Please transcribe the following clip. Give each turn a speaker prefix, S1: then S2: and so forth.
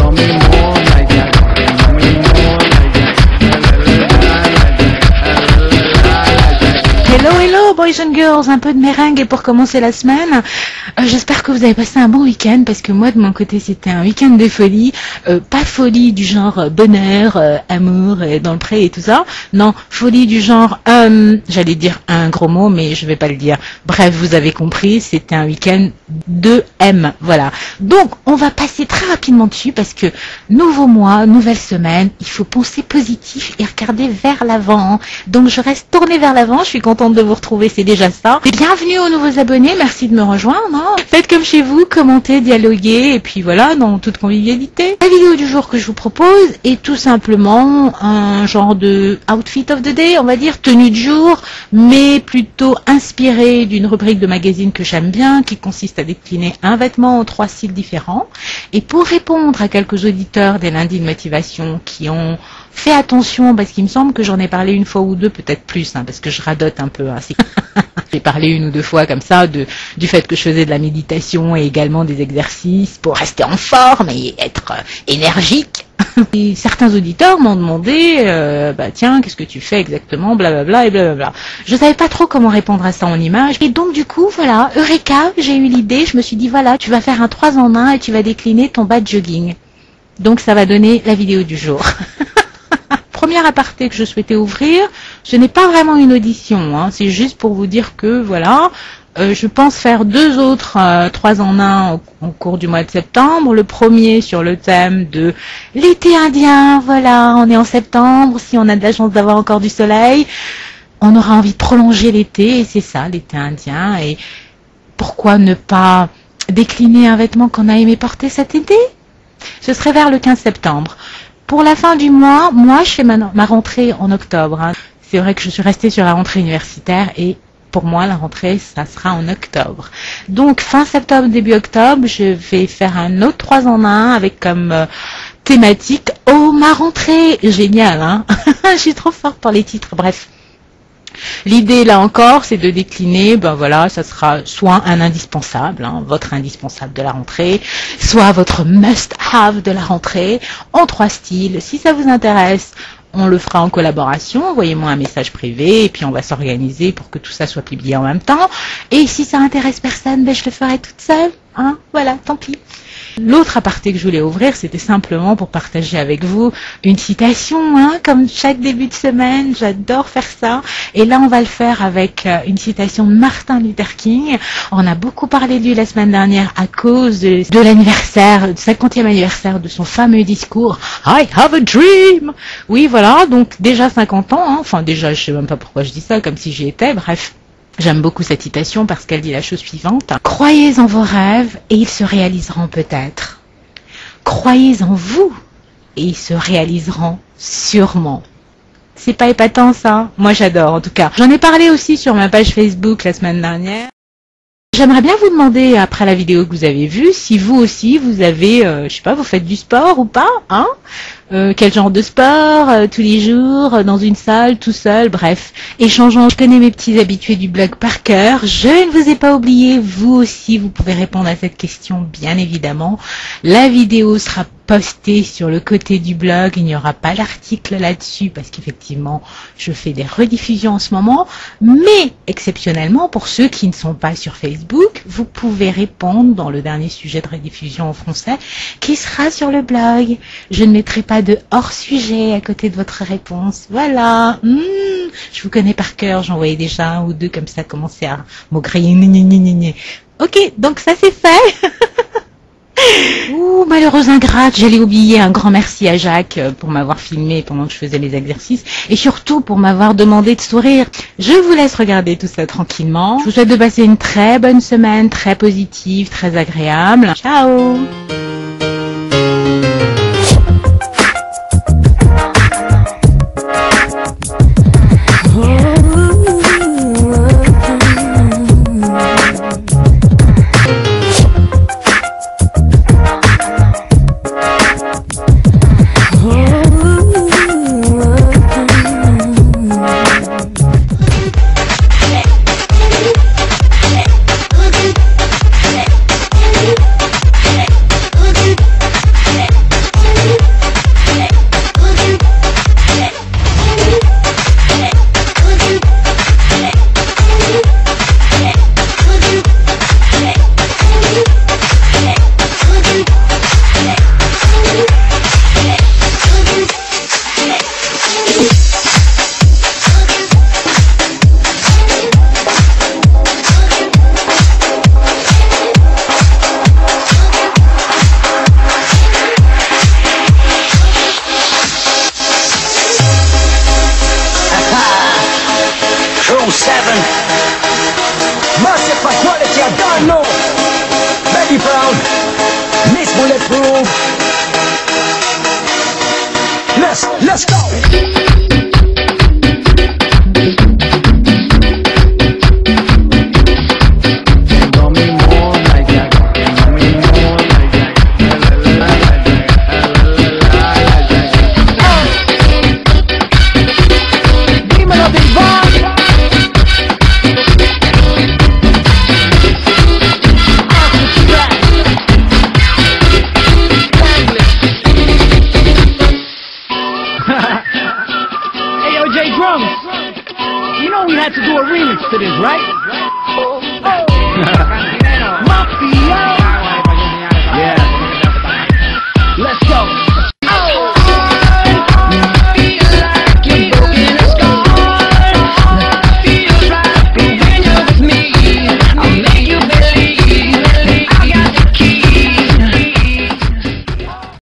S1: Tell me more like that. Tell me more like that.
S2: Hello, hello, boys and girls, un peu de meringue et pour commencer la semaine. J'espère que vous avez passé un bon week-end parce que moi de mon côté c'était un week-end de folie, pas folie du genre bonheur, amour dans le pré et tout ça, non, folie du genre, j'allais dire un gros mot mais je vais pas le dire, bref vous avez compris, c'était un week-end de M, voilà. Donc on va passer très rapidement dessus parce que nouveau mois, nouvelle semaine, il faut penser positif et regarder vers l'avant, donc je reste tournée vers l'avant, je suis contente de vous retrouver, c'est déjà ça. Et bienvenue aux nouveaux abonnés, merci de me rejoindre, hein. Faites comme chez vous, commentez, dialoguez, et puis voilà, dans toute convivialité. La vidéo du jour que je vous propose est tout simplement un genre de outfit of the day, on va dire, tenue du jour, mais plutôt inspiré d'une rubrique de magazine que j'aime bien, qui consiste à décliner un vêtement en 3 styles différents. Et pour répondre à quelques auditeurs des lundis de motivation qui ont fait attention, parce qu'il me semble que j'en ai parlé une fois ou deux, peut-être plus, hein, parce que je radote un peu. Hein, j'ai parlé 1 ou 2 fois comme ça du fait que je faisais de la méditation et également des exercices pour rester en forme et être énergique. Et certains auditeurs m'ont demandé, tiens, qu'est-ce que tu fais exactement, blablabla et blablabla. Je savais pas trop comment répondre à ça en images. Et donc du coup, voilà, Eureka, j'ai eu l'idée, je me suis dit, voilà, tu vas faire un 3 en 1 et tu vas décliner ton bas de jogging. Donc ça va donner la vidéo du jour. Premier aparté que je souhaitais ouvrir, ce n'est pas vraiment une audition, hein, c'est juste pour vous dire que voilà, je pense faire 2 autres 3 en 1 au cours du mois de septembre. Le premier sur le thème de l'été indien, voilà, on est en septembre, si on a de la chance d'avoir encore du soleil, on aura envie de prolonger l'été, et c'est ça, l'été indien, et pourquoi ne pas décliner un vêtement qu'on a aimé porter cet été? Ce serait vers le 15 septembre. Pour la fin du mois, moi je fais ma rentrée en octobre. Hein. C'est vrai que je suis restée sur la rentrée universitaire et pour moi la rentrée ça sera en octobre. Donc fin septembre, début octobre, je vais faire un autre 3 en 1 avec comme thématique « Oh ma rentrée !» Génial, hein. Je suis trop forte pour les titres, bref. L'idée là encore, c'est de décliner, ben voilà, ça sera soit un indispensable, hein, votre indispensable de la rentrée, soit votre must-have de la rentrée, en 3 styles. Si ça vous intéresse, on le fera en collaboration, envoyez-moi un message privé et puis on va s'organiser pour que tout ça soit publié en même temps. Et si ça intéresse personne, ben je le ferai toute seule, hein, voilà, tant pis. L'autre aparté que je voulais ouvrir, c'était simplement pour partager avec vous une citation, hein, comme chaque début de semaine, j'adore faire ça. Et là, on va le faire avec une citation de Martin Luther King. On a beaucoup parlé de lui la semaine dernière à cause de l'anniversaire, du 50e anniversaire de son fameux discours « I have a dream ». Oui, voilà, donc déjà 50 ans, hein, enfin déjà, je sais même pas pourquoi je dis ça, comme si j'y étais, bref. J'aime beaucoup cette citation parce qu'elle dit la chose suivante. Croyez en vos rêves et ils se réaliseront peut-être. Croyez en vous et ils se réaliseront sûrement. C'est pas épatant ça? Moi j'adore en tout cas. J'en ai parlé aussi sur ma page Facebook la semaine dernière. J'aimerais bien vous demander, après la vidéo que vous avez vue, si vous aussi, vous avez, je sais pas, vous faites du sport ou pas, hein? Quel genre de sport, tous les jours, dans une salle, tout seul, bref. Échangeons, je connais mes petits habitués du blog par cœur. Je ne vous ai pas oublié, vous aussi, vous pouvez répondre à cette question, bien évidemment. La vidéo sera postée sur le côté du blog, il n'y aura pas l'article là-dessus, parce qu'effectivement, je fais des rediffusions en ce moment, mais exceptionnellement, pour ceux qui ne sont pas sur Facebook, vous pouvez répondre dans le dernier sujet de rediffusion en français, qui sera sur le blog. Je ne mettrai pas de hors-sujet à côté de votre réponse. Voilà. Je vous connais par cœur, j'en voyais déjà 1 ou 2 comme ça commencer à m'ogriller. Ok, donc ça c'est fait. Ouh, malheureuse ingrate, j'allais oublier. Un grand merci à Jacques pour m'avoir filmé pendant que je faisais les exercices et surtout pour m'avoir demandé de sourire. Je vous laisse regarder tout ça tranquillement. Je vous souhaite de passer une très bonne semaine, très positive, très agréable. Ciao!
S3: Yes, let's go.
S1: Love me more like that. Love me more like that. La, la, la, like that.
S3: Dímelo, Big Boss. Hey, yo, J Drums. You know we had to do a remix to this, right?